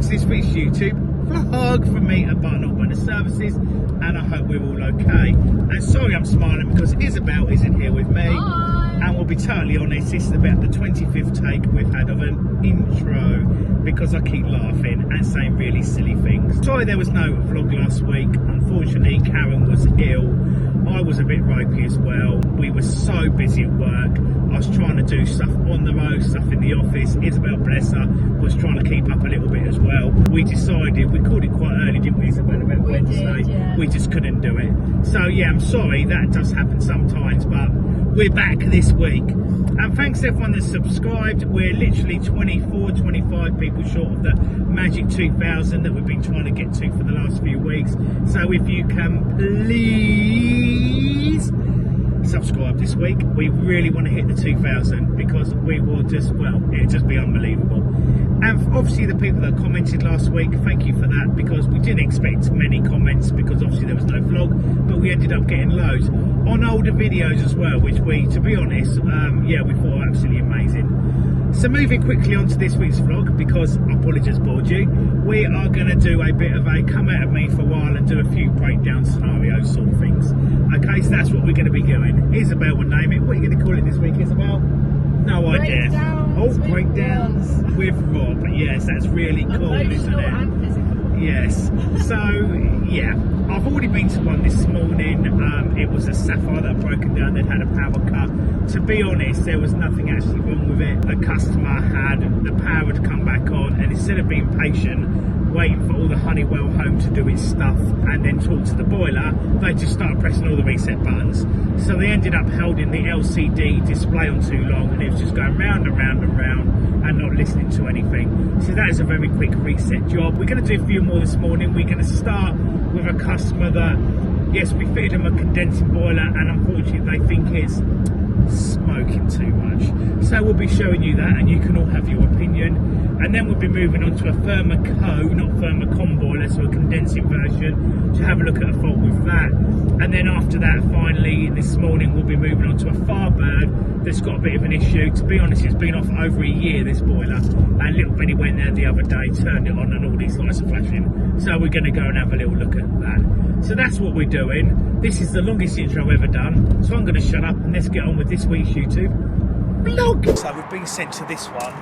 to this week's YouTube vlog from me at Barton Winter Services, and I hope we're all okay. And sorry I'm smiling because Isabel isn't here with me. Hi. And we'll be totally honest, this is about the 25th take we've had of an intro because I keep laughing and saying really silly things. Sorry there was no vlog last week. Unfortunately, Karen was ill. I was a bit ropey as well. We were so busy at work. I was trying to do stuff on the road, stuff in the office. Isabel, bless her, was trying to keep up a little bit as well. We decided, we called it quite early, didn't we, Isabel, about Wednesday? Did, yeah. We just couldn't do it. So yeah, I'm sorry, that does happen sometimes, but we're back this week. And thanks to everyone that's subscribed. We're literally 24, 25 people short of the magic 2,000 that we've been trying to get to for the last few weeks. So if you can please subscribe this week. We really want to hit the 2,000 because we will just, well, it'll just be unbelievable. And obviously the people that commented last week, thank you for that, because we didn't expect many comments because obviously there was no vlog, but we ended up getting loads on older videos as well, which we, to be honest, yeah, we thought were absolutely amazing. So moving quickly on to this week's vlog, because I probably just bored you, we are going to do a bit of a come out of me for a while and do a few breakdown scenarios sort of things. Okay, so that's what we're going to be doing. Isabel will name it. What are you going to call it this week, Isabel? No idea. Breakdowns with Rob. Yes, that's really cool, isn't it? And physical. Yes. So, yeah, I've already been to one this morning. It was a sapphire that had broken down. They'd had a power cut. To be honest, there was nothing actually wrong with it. The customer had, the power had come back on, and instead of being patient, waiting for all the Honeywell home to do its stuff and then talk to the boiler, they just started pressing all the reset buttons. So they ended up holding the LCD display on too long, and it was just going round and round and round and not listening to anything. So that is a very quick reset job. We're going to do a few more this morning. We're going to start with a customer that, yes, we fitted them a condensing boiler, and unfortunately they think it's smoking too much. So we'll be showing you that, and you can all have your opinion. And then we'll be moving on to a Ferma Co, not Ferma Com boiler, so a condensing version, to have a look at a fault with that. And then after that, finally, this morning, we'll be moving on to a Firebird that's got a bit of an issue. To be honest, it's been off over a year, this boiler. And little Benny went there the other day, turned it on, and all these lights are flashing. So we're going to go and have a little look at that. So that's what we're doing. This is the longest intro I've ever done. So I'm going to shut up and let's get on with this week's YouTube vlog. So we've been sent to this one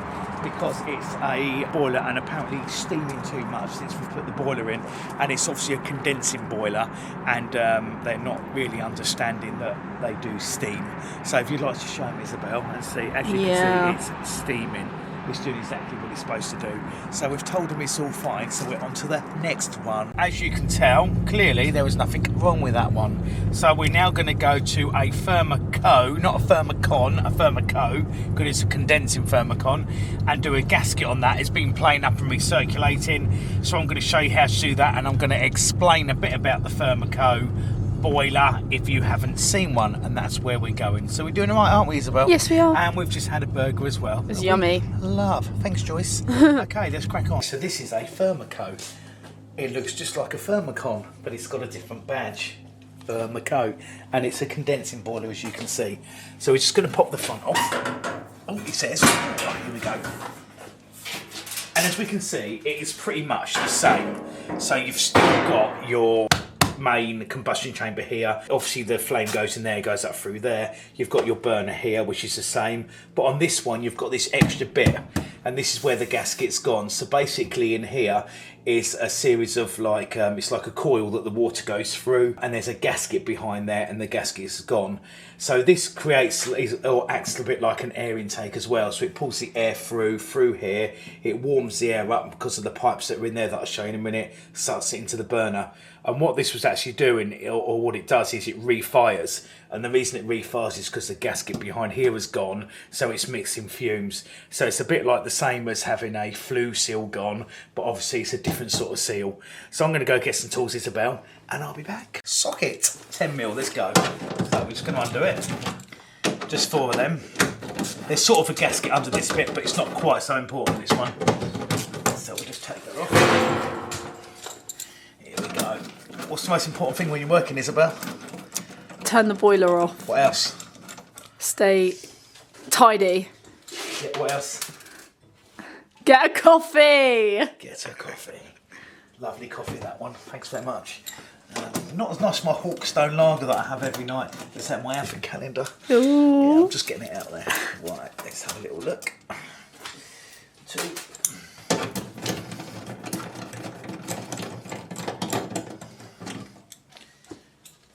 because it's a boiler and apparently steaming too much since we put the boiler in, and it's obviously a condensing boiler, and they're not really understanding that they do steam. So if you'd like to show me, Isabel, and see, as you can see, it's steaming. It's doing exactly what it's supposed to do. So we've told them it's all fine, so we're on to the next one. As you can tell, clearly there was nothing wrong with that one. So we're now going to go to a Ferma Co, not a Ferma Con, a Ferma Co, because it's a condensing Ferma Con, and do a gasket on that. It's been playing up and recirculating, so I'm going to show you how to do that, and I'm going to explain a bit about the Ferma Co boiler if you haven't seen one, and that's where we're going. So we're doing all right, aren't we, Isabel? Yes, we are. And we've just had a burger as well. It's yummy. Love. Thanks, Joyce. Okay, let's crack on. So this is a Ferma Co. It looks just like a Thermocon, but it's got a different badge. Ferma Co. And it's a condensing boiler, as you can see. So we're just going to pop the front off. Oh, it says. Oh, here we go. And as we can see, it is pretty much the same. So you've still got your main combustion chamber here. Obviously the flame goes in there, goes up through there. You've got your burner here, which is the same, but on this one you've got this extra bit, and this is where the gasket's gone. So basically in here is a series of like it's like a coil that the water goes through, and there's a gasket behind there, and the gasket's gone. So this creates or acts a bit like an air intake as well. So it pulls the air through here. It warms the air up because of the pipes that are in there that I'll show you in a minute. Starts it into the burner. And what this was actually doing, or what it does, is it refires. And the reason it refires is because the gasket behind here is gone, so it's mixing fumes. So it's a bit like the same as having a flue seal gone, but obviously it's a different sort of seal. So I'm going to go get some tools, Isabel, and I'll be back. Socket, 10mm, let's go. So we're just going to undo it. Just 4 of them. There's sort of a gasket under this bit, but it's not quite so important, this one. So we'll just take that off. What's the most important thing when you're working, Isabel? Turn the boiler off. What else? Stay tidy. Yeah, what else? Get a coffee. Get a coffee. Lovely coffee, that one. Thanks very much. Not as nice as my Hawkstone lager that I have every night. It's at my advent calendar. Ooh. Yeah, I'm just getting it out there. Right, let's have a little look. 2.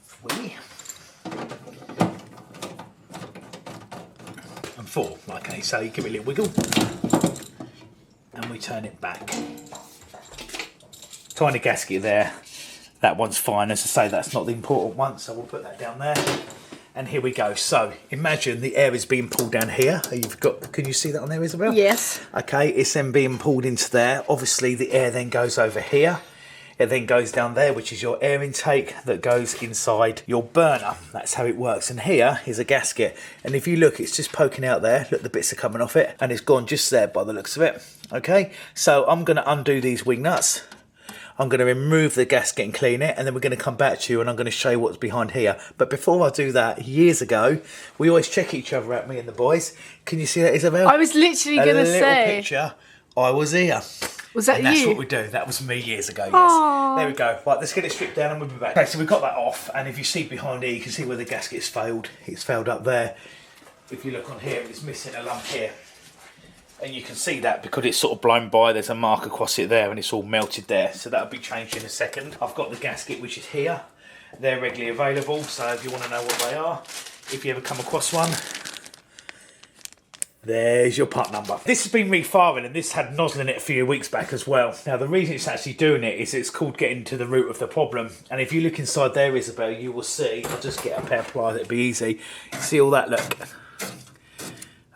3. And 4. Okay, so you give it a little wiggle. And we turn it back. Tiny gasket there. That one's fine. As I say, that's not the important one, so we'll put that down there. And here we go. So imagine the air is being pulled down here. You've got, can you see that on there, Isabel? Yes. Okay, it's then being pulled into there. Obviously the air then goes over here. It then goes down there, which is your air intake that goes inside your burner. That's how it works. And here is a gasket. And if you look, it's just poking out there. Look, the bits are coming off it. And it's gone just there by the looks of it. Okay, so I'm going to undo these wing nuts. I'm going to remove the gasket and clean it, and then we're going to come back to you and I'm going to show you what's behind here. But before I do that, years ago, we always check each other out, me and the boys. Can you see that, Isabel? I was literally going to say. A little picture, I was here. Was that and that's you? what we do. That was me years ago, yes. Aww. There we go. Right, let's get it stripped down and we'll be back. Okay, so we've got that off, and if you see behind here, you can see where the gasket's failed. It's failed up there. If you look on here, it's missing a lump here. And you can see that because it's sort of blown by, there's a mark across it there and it's all melted there. So that'll be changed in a second. I've got the gasket which is here. They're regularly available, so if you want to know what they are, if you ever come across one, there's your part number. This has been refiring and this had nozzle in it a few weeks back as well. Now the reason it's actually doing it is it's called getting to the root of the problem. And if you look inside there, Isabel, you will see, I'll just get a pair of pliers, it'll be easy. You see all that, look.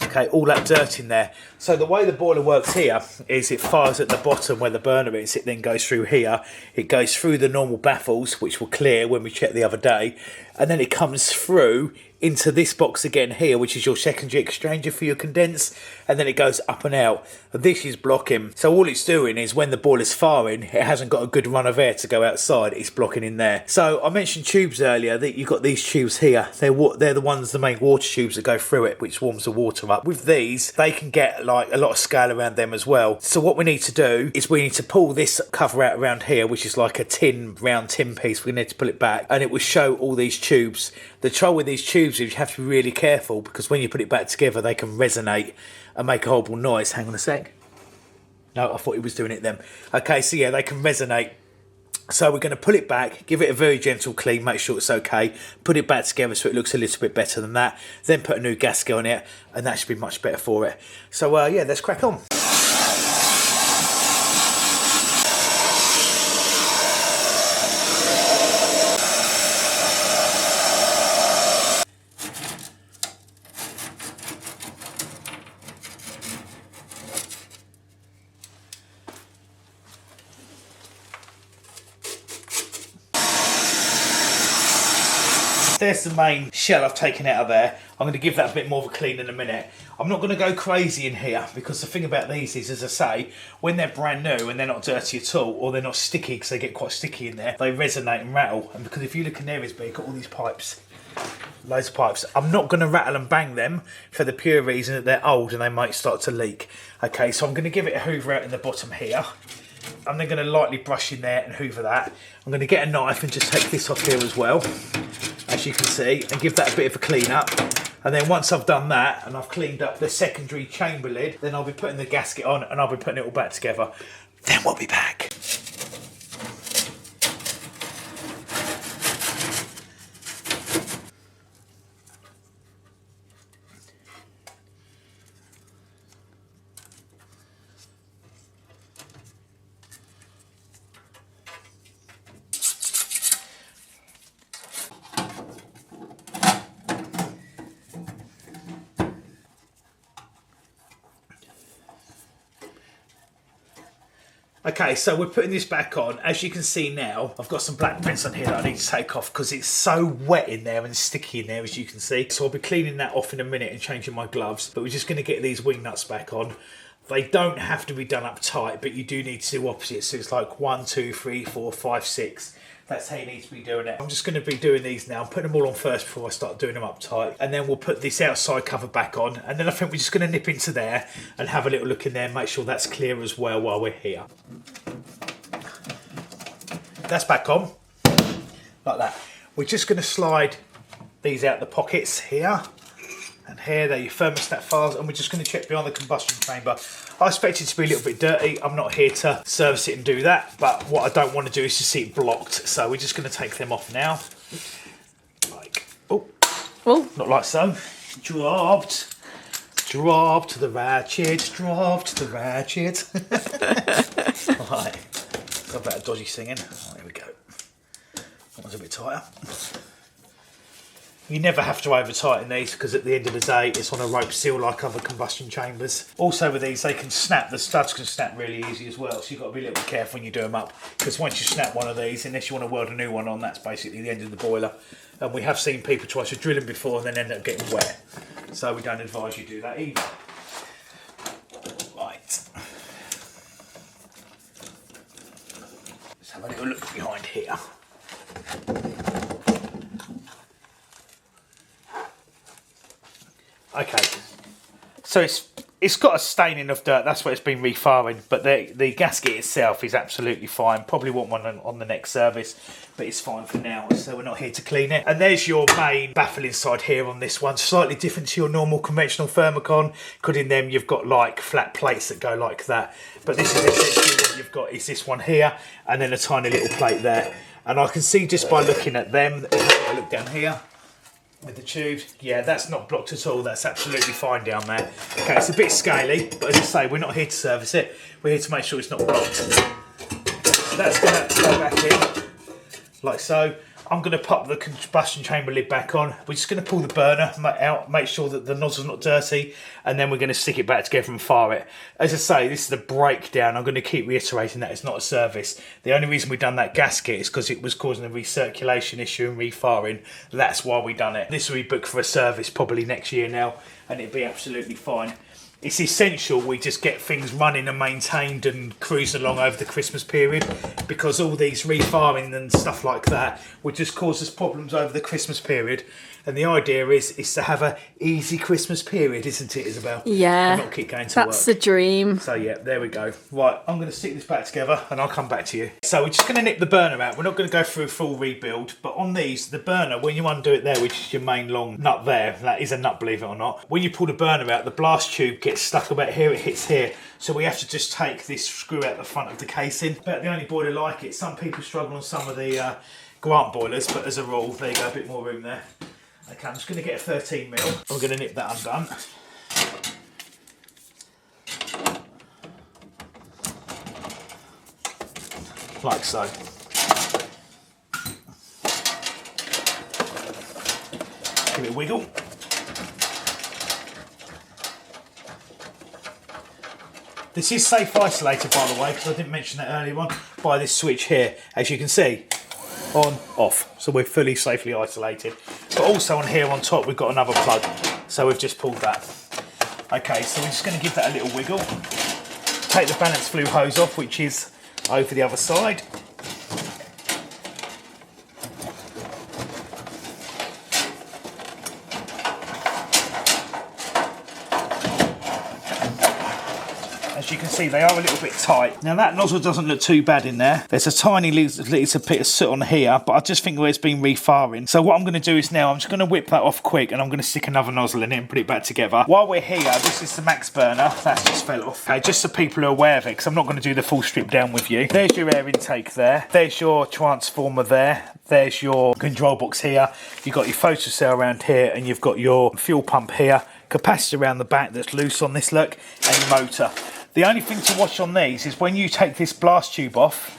Okay, all that dirt in there. So the way the boiler works here is it fires at the bottom where the burner is. It then goes through here. It goes through the normal baffles, which were clear when we checked the other day. And then it comes through into this box again here, which is your secondary exchanger for your condense. And then it goes up and out. This is blocking. So all it's doing is when the boiler's firing, it hasn't got a good run of air to go outside. It's blocking in there. So I mentioned tubes earlier, that you've got these tubes here. They're the ones, the main water tubes that go through it, which warms the water up. With these, they can get like a lot of scale around them as well. So what we need to do is we need to pull this cover out around here, which is like a round tin piece. We need to pull it back and it will show all these tubes. The trouble with these tubes is you have to be really careful because when you put it back together, they can resonate and make a horrible noise. Hang on a sec. No, I thought he was doing it then. Okay, so yeah, they can resonate. So we're going to pull it back, give it a very gentle clean, make sure it's okay, put it back together so it looks a little bit better than that, then put a new gasket on it, and that should be much better for it. So yeah, let's crack on. There's the main shell I've taken out of there. I'm going to give that a bit more of a clean in a minute. I'm not going to go crazy in here because the thing about these is, as I say, when they're brand new and they're not dirty at all, or they're not sticky because they get quite sticky in there, they resonate and rattle. And because if you look in there, you've got all these pipes, loads of pipes. I'm not going to rattle and bang them for the pure reason that they're old and they might start to leak. Okay, so I'm going to give it a hoover out in the bottom here. I'm then going to lightly brush in there and hoover that. I'm going to get a knife and just take this off here as well, as you can see, and give that a bit of a clean up. And then once I've done that and I've cleaned up the secondary chamber lid, then I'll be putting the gasket on and I'll be putting it all back together. Then we'll be back. Okay, so we're putting this back on. As you can see now, I've got some black prints on here that I need to take off because it's so wet in there and sticky in there, as you can see. So I'll be cleaning that off in a minute and changing my gloves. But we're just going to get these wing nuts back on. They don't have to be done up tight, but you do need to do opposite. So it's like 1, 2, 3, 4, 5, 6. That's how you need to be doing it. I'm just going to be doing these now. I'm putting them all on first before I start doing them up tight. And then we'll put this outside cover back on. And then I think we're just going to nip into there and have a little look in there and make sure that's clear as well while we're here. That's back on. Like that. We're just going to slide these out the pockets here. And here, they're your thermostat files. And we're just going to check behind the combustion chamber. I expect it to be a little bit dirty. I'm not here to service it and do that, but what I don't want to do is to see it blocked. So we're just going to take them off now. Like, oh, not like so. Dropped the ratchet, dropped the ratchet. Right, got about a dodgy singing. Oh, there we go. That one's a bit tighter. You never have to over tighten these because at the end of the day it's on a rope seal like other combustion chambers. Also with these they can snap, the studs can snap really easy as well, so you've got to be a little bit careful when you do them up, because once you snap one of these, unless you want to weld a new one on, that's basically the end of the boiler. And we have seen people try to drill them before and then end up getting wet, so we don't advise you do that either. Right, let's have a little look behind here. Okay, so it's got a staining of dirt, that's why it's been refiring, but the gasket itself is absolutely fine. Probably want one on the next service, but it's fine for now, so we're not here to clean it. And there's your main baffle inside here on this one, slightly different to your normal conventional Ferma Co, because in them you've got like flat plates that go like that, but this is essentially what you've got is this one here, and then a tiny little plate there. And I can see just by looking at them, if I look down here, with the tubes, yeah, that's not blocked at all. That's absolutely fine down there. Okay, it's a bit scaly, but as I say, we're not here to service it. We're here to make sure it's not blocked. So that's going to go back in, like so. I'm going to pop the combustion chamber lid back on. We're just going to pull the burner out, make sure that the nozzle's not dirty, and then we're going to stick it back together and fire it. As I say, this is a breakdown. I'm going to keep reiterating that it's not a service. The only reason we've done that gasket is because it was causing a recirculation issue and refiring. That's why we done it. This will be booked for a service probably next year now, and it'll be absolutely fine. It's essential we just get things running and maintained and cruise along over the Christmas period, because all these refiring and stuff like that would just cause us problems over the Christmas period. And the idea is to have a easy Christmas period, isn't it, Isabel? Yeah, and not keep going to work. that's the dream. So yeah, there we go. Right, I'm going to stick this back together and I'll come back to you. So we're just going to nip the burner out. We're not going to go through a full rebuild, but on these, the burner, when you undo it there, which is your main long nut there, that is a nut, believe it or not, when you pull the burner out, the blast tube gets stuck about here, it hits here. So we have to just take this screw out the front of the casing. But the only boiler like it. Some people struggle on some of the Grant boilers, but as a rule, there you go, a bit more room there. Okay, I'm just going to get a 13mm. I'm going to nip that undone. Like so. Give it a wiggle. This is safe isolated, by the way, because I didn't mention that earlier on, by this switch here, as you can see. On, off, so we're fully safely isolated. But also on here on top we've got another plug, so we've just pulled that. Okay, so we're just going to give that a little wiggle. Take the balance flue hose off, which is over the other side. As you can see, they are a little bit tight. Now that nozzle doesn't look too bad in there. There's a tiny little bit of soot on here, but I just think where it's been refiring. So what I'm going to do is now, I'm just going to whip that off quick and I'm going to stick another nozzle in it and put it back together. While we're here, this is the max burner. That's just fell off. Okay, just so people are aware of it, because I'm not going to do the full strip down with you. There's your air intake there. There's your transformer there. There's your control box here. You've got your photocell around here, and you've got your fuel pump here. Capacitor around the back that's loose on this look, and your motor. The only thing to watch on these is when you take this blast tube off,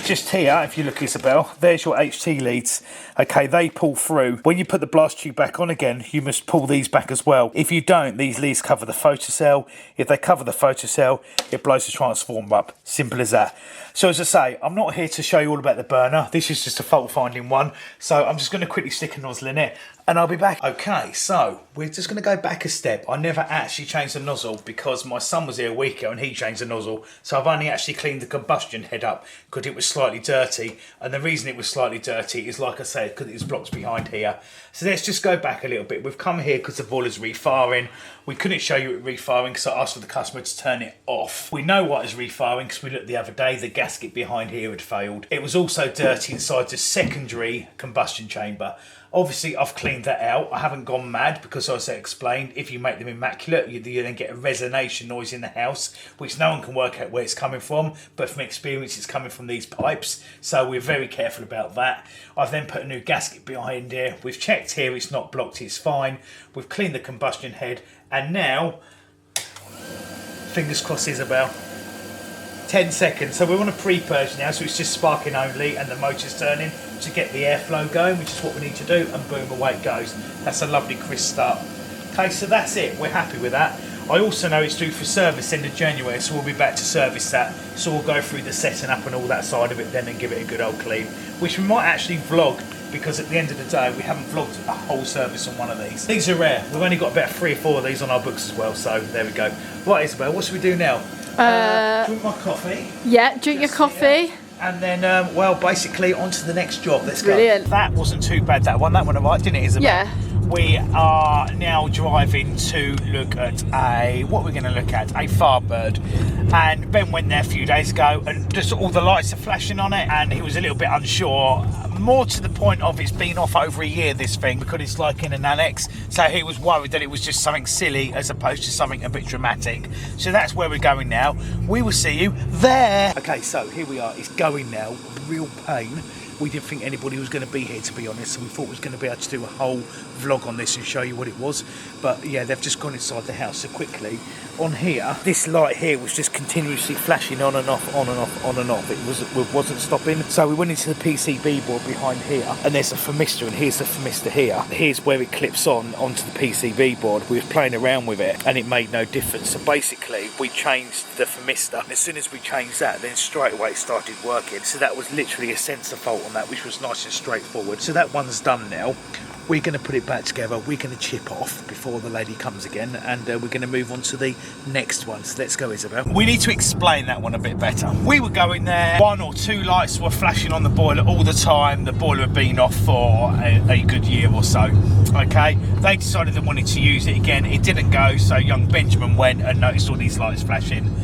just here, if you look, Isabel, there's your HT leads. Okay, they pull through. When you put the blast tube back on again, you must pull these back as well. If you don't, these leads cover the photocell. If they cover the photocell, it blows the transformer up. Simple as that. So as I say, I'm not here to show you all about the burner. This is just a fault finding one. So I'm just going to quickly stick a nozzle in it. and I'll be back. Okay, so we're just going to go back a step. I never actually changed the nozzle because my son was here a week ago and he changed the nozzle. So I've only actually cleaned the combustion head up because it was slightly dirty. And the reason it was slightly dirty is, like I said, because it was blocked behind here. So let's just go back a little bit. We've come here because the boiler's refiring. We couldn't show you it refiring because I asked for the customer to turn it off. We know what is refiring because we looked the other day. The gasket behind here had failed. It was also dirty inside the secondary combustion chamber. Obviously, I've cleaned that out. I haven't gone mad because, as I explained, if you make them immaculate, you then get a resonation noise in the house, which no one can work out where it's coming from. But from experience, it's coming from these pipes. So we're very careful about that. I've then put a new gasket behind here. We've checked here, it's not blocked, it's fine. We've cleaned the combustion head. And now, fingers crossed, Isabel, 10 seconds. So we're on a pre-purge now, so it's just sparking only and the motor's turning to get the airflow going, which is what we need to do, and boom, away it goes. That's a lovely crisp start. Okay, so that's it. We're happy with that. I also know it's due for service end of January, so we'll be back to service that. So we'll go through the setting up and all that side of it then and give it a good old clean, which we might actually vlog, because at the end of the day, we haven't vlogged a whole service on one of these. These are rare. We've only got about 3 or 4 of these on our books as well, so there we go. Right, Isabel, what should we do now? Drink my coffee. Yeah, drink your coffee. And then, well, basically, on to the next job. Let's go. Brilliant. That wasn't too bad, that one. That went all right, didn't it, Isabel? Yeah. We are now driving to look at what we're going to look at, a Firebird. And Ben went there a few days ago and just all the lights are flashing on it, and he was a little bit unsure. More to the point of it's been off over a year, this thing, because it's like in an annex. So he was worried that it was just something silly as opposed to something a bit dramatic. So that's where we're going now. We will see you there. Okay, so here we are. It's going now. Real pain. We didn't think anybody was going to be here, to be honest, so we thought we was going to be able to do a whole vlog on this and show you what it was. But yeah, they've just gone inside the house. So quickly, on here, this light here was just continuously flashing on and off, on and off, on and off. It wasn't stopping. So we went into the PCB board behind here, and there's a thermistor, and here's the thermistor here. Here's where it clips onto the PCB board. We were playing around with it, and it made no difference. So basically, we changed the thermistor. And as soon as we changed that, then straight away it started working. So that was literally a sensor fault on that, which was nice and straightforward. So that one's done now. We're going to put it back together. We're going to chip off before the lady comes again, and we're going to move on to the next one. So let's go, Isabel. We need to explain that one a bit better. We were going there, 1 or 2 lights were flashing on the boiler all the time. The boiler had been off for a good year or so. Okay, they decided they wanted to use it again. It didn't go, so young Benjamin went and noticed all these lights flashing.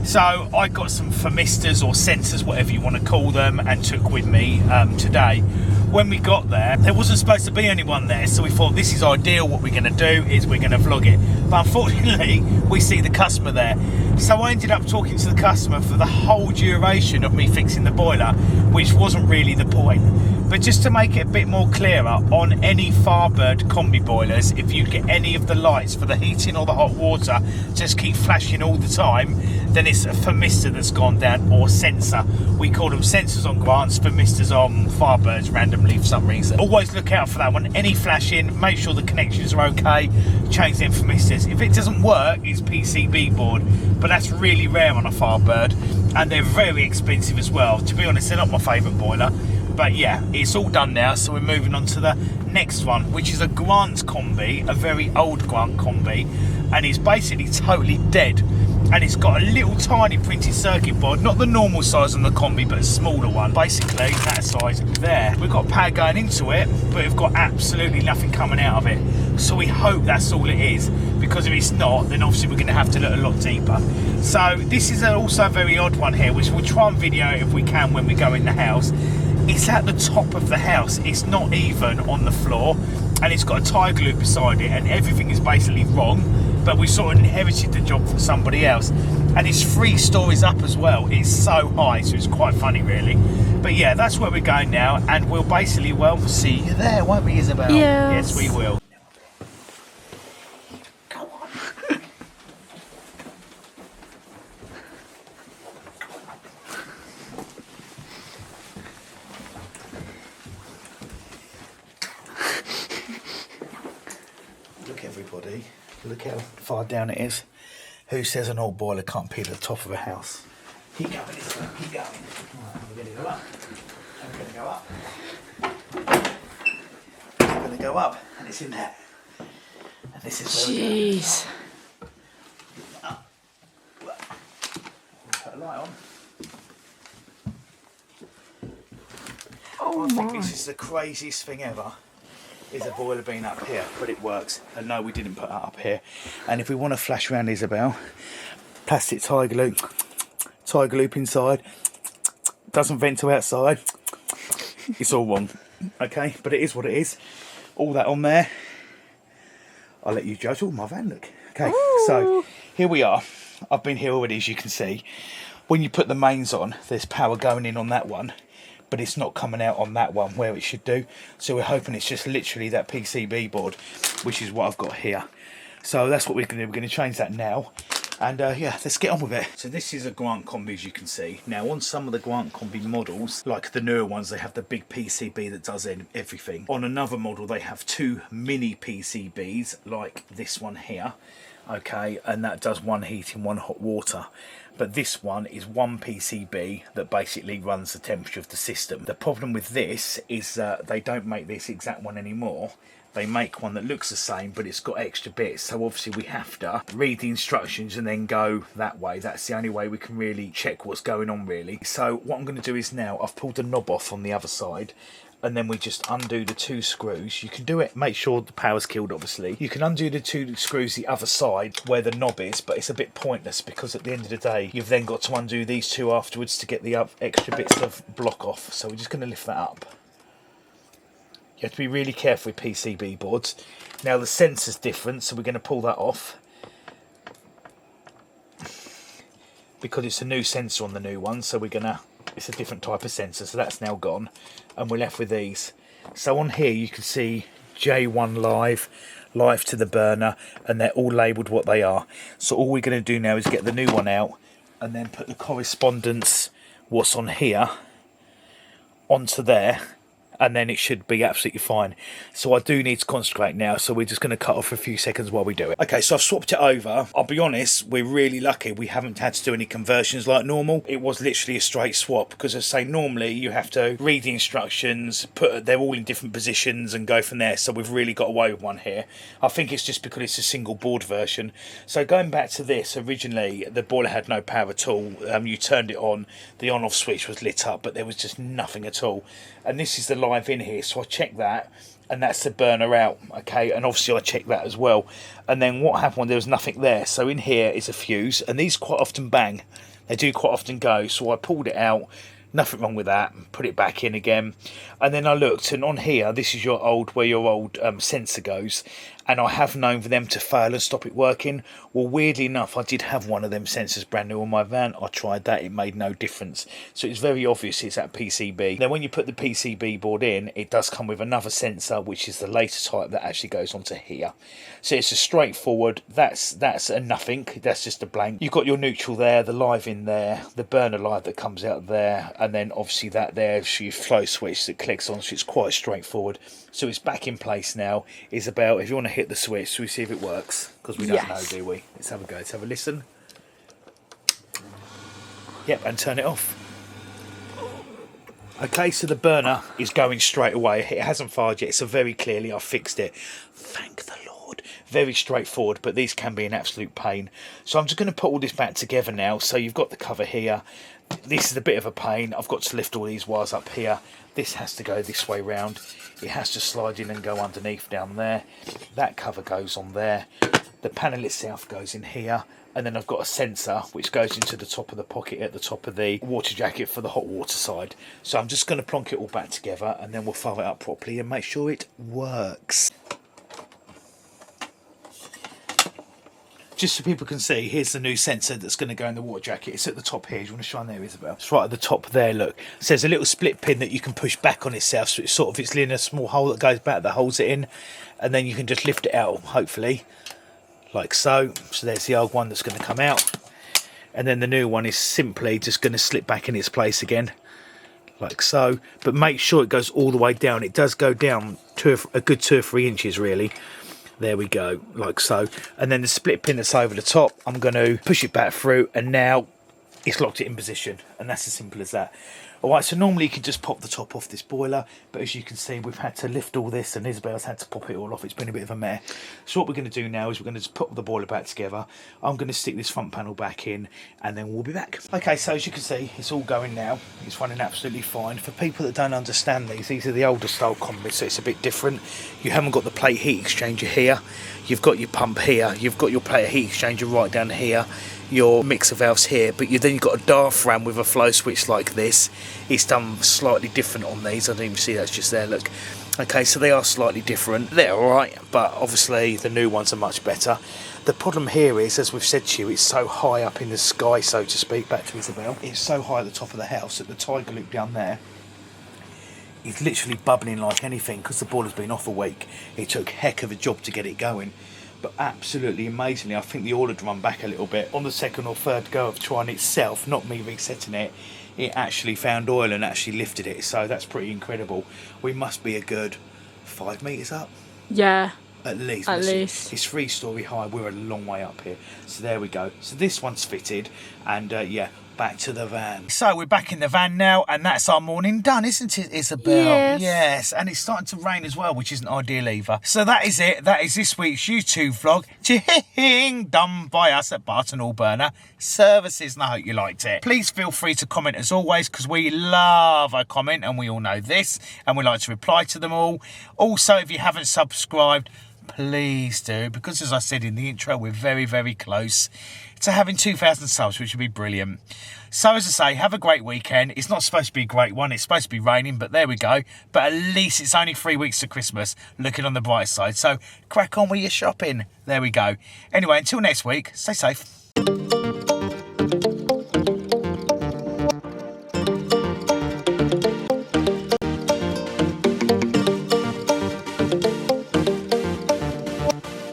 So I got some thermistors or sensors, whatever you want to call them, and took with me today. When we got there wasn't supposed to be anyone there, so we thought this is ideal. What we're going to do is we're going to vlog it. But unfortunately, we see the customer there. So I ended up talking to the customer for the whole duration of me fixing the boiler, which wasn't really the point. But just to make it a bit more clearer, on any Firebird combi boilers, if you get any of the lights for the heating or the hot water just keep flashing all the time, then it's a thermistor that's gone down, or sensor. We call them sensors on Grants, thermistors on Firebirds randomly for some reason. Always look out for that one. Any flashing, make sure the connections are okay, change them thermistors. If it doesn't work, it's PCB board, but that's really rare on a Firebird, and they're very expensive as well. To be honest, they're not my favourite boiler. But yeah, it's all done now, so we're moving on to the next one, which is a Grant combi, a very old Grant combi, and it's basically totally dead. And it's got a little tiny printed circuit board, not the normal size on the combi, but a smaller one. Basically, that size there. We've got power going into it, but we've got absolutely nothing coming out of it. So we hope that's all it is, because if it's not, then obviously we're going to have to look a lot deeper. So this is also a very odd one here, which we'll try and video if we can when we go in the house. It's at the top of the house, it's not even on the floor, and it's got a tiger loop beside it, and everything is basically wrong, but we sort of inherited the job from somebody else. And it's 3 stories up as well. It's so high, so it's quite funny really. But yeah, that's where we're going now, and we'll basically, well, see you there, won't we, Isabel? Yes. Yes, we will. Everybody, look how far down it is. Who says an old boiler can't be at the top of a house? Keep going, Isabel, keep going. Right, we're going to go up. I'm going to go up. I'm going going to go up, and it's in there. And this is where we're Jeez. put a light on. Oh I think my. this is the craziest thing ever. Is a boiler being up here, but it works. And no, we didn't put that up here. And if we want to flash around Isabel, plastic tiger loop inside, doesn't vent to outside. It's all wrong, okay? But it is what it is. All that on there. I'll let you judge. Oh, my van, look. Okay, so here we are. I've been here already, as you can see. When you put the mains on, there's power going in on that one, but it's not coming out on that one where it should do. So we're hoping it's just literally that PCB board, which is what I've got here. So that's what we're going to do. We're going to change that now. And yeah, let's get on with it. So this is a Grant Combi, as you can see. Now on some of the Grant Combi models, like the newer ones, they have the big PCB that does everything. On another model, they have two mini PCBs, like this one here. Okay, and that does one heating, one hot water. But this one is one PCB that basically runs the temperature of the system. The problem with this is they don't make this exact one anymore. They make one that looks the same, but it's got extra bits. So obviously we have to read the instructions and then go that way. That's the only way we can really check what's going on, really. So what I'm going to do is now, I've pulled the knob off on the other side, and then we just undo the two screws. You can do it, make sure the power's killed, obviously. You can undo the two screws the other side where the knob is, but it's a bit pointless because at the end of the day, you've then got to undo these two afterwards to get the extra bits of block off. So we're just going to lift that up. You have to be really careful with PCB boards. Now the sensor's different, so we're going to pull that off. Because it's a new sensor on the new one, so it's a different type of sensor, so that's now gone. And we're left with these. So on here you can see J1 live to the burner, and they're all labelled what they are. So all we're going to do now is get the new one out, and then put the correspondence, what's on here, onto there. And then it should be absolutely fine. So I do need to concentrate now, so we're just going to cut off for a few seconds while we do it. Okay, so I've swapped it over. I'll be honest, we're really lucky we haven't had to do any conversions like normal. It was literally a straight swap, because as I say, normally you have to read the instructions, they're all in different positions and go from there. So we've really got away with one here. I think it's just because it's a single board version. So going back to this, originally the boiler had no power at all. You turned it on, the on-off switch was lit up, but there was just nothing at all. And this is the live in here, so I checked that, and that's the burner out, okay, and obviously I checked that as well. And then what happened when there was nothing there, so in here is a fuse, and these quite often bang, they do quite often go, so I pulled it out, nothing wrong with that, put it back in again. And then I looked, and on here, this is where your old sensor goes, and I have known for them to fail and stop it working. Well, weirdly enough, I did have one of them sensors brand new on my van. I tried that, it made no difference. So it's very obvious it's that PCB. Now when you put the PCB board in, it does come with another sensor, which is the later type that actually goes onto here. So it's a straightforward, that's a nothing, that's just a blank. You've got your neutral there, the live in there, the burner live that comes out there, and then obviously that there's your flow switch that clicks on, so it's quite straightforward. So it's back in place now. It's about, if you want to hit the switch, so we see if it works, because we don't know, do we? Let's have a go, let's have a listen. Yep, and turn it off. Okay, so the burner is going straight away. It hasn't fired yet, so very clearly I fixed it. Thank the Lord. Very straightforward, but these can be an absolute pain. So I'm just going to put all this back together now. So you've got the cover here. This is a bit of a pain. I've got to lift all these wires up here. This has to go this way round. It has to slide in and go underneath down there. That cover goes on there. The panel itself goes in here. And then I've got a sensor which goes into the top of the pocket at the top of the water jacket for the hot water side. So I'm just going to plonk it all back together, and then we'll fire it up properly and make sure it works. Just so people can see, here's the new sensor that's going to go in the water jacket. It's at the top here. Do you want to shine there, Isabel? It's right at the top there, look. So there's a little split pin that you can push back on itself, so it's in a small hole that goes back that holds it in, and then you can just lift it out, hopefully, like so. So there's the old one that's going to come out, and then the new one is simply just going to slip back in its place again, like so. But make sure it goes all the way down. It does go down to a good 2 or 3 inches, really. There we go, like so. And then the split pin that's over the top, I'm going to push it back through, and now it's locked it in position, and that's as simple as that. Alright, so normally you can just pop the top off this boiler, but as you can see, we've had to lift all this and Isabel's had to pop it all off. It's been a bit of a mess. So what we're going to do now is we're going to just put the boiler back together. I'm going to stick this front panel back in and then we'll be back. Okay, so as you can see, it's all going now. It's running absolutely fine. For people that don't understand these are the older style combis, so it's a bit different. You haven't got the plate heat exchanger here. You've got your pump here. You've got your plate heat exchanger right down here. Your mixer valves here, but then you've got a diaphragm with a flow switch like this. It's done slightly different on these. I didn't even see that's just there, look. Okay, so they are slightly different. They're alright, but obviously the new ones are much better. The problem here is, as we've said to you, it's so high up in the sky, so to speak, back to Isabel. It's so high at the top of the house that the tiger loop down there is literally bubbling like anything because the boiler's been off a week. It took heck of a job to get it going. But absolutely amazingly, I think the oil had run back a little bit. On the second or third go of trying itself, not me resetting it, it actually found oil and actually lifted it. So that's pretty incredible. We must be a good 5 metres up. Yeah. At least. At least. It's 3-storey high. We're a long way up here. So there we go. So this one's fitted. And yeah, back to the van. So we're back in the van now, and that's our morning done, isn't it, Isabel? Yes. Yes, and it's starting to rain as well, which isn't ideal either. So that is it. That is this week's YouTube vlog. Ching, done by us at Barton Allburner Services, and I hope you liked it. Please feel free to comment as always, because we love a comment, and we all know this, and we like to reply to them all. Also, if you haven't subscribed, please do, because as I said in the intro, we're very, very close to having 2,000 subs, which would be brilliant. So as I say, have a great weekend. It's not supposed to be a great one. It's supposed to be raining, but there we go. But at least it's only 3 weeks to Christmas, looking on the bright side. So crack on with your shopping. There we go. Anyway, until next week, stay safe.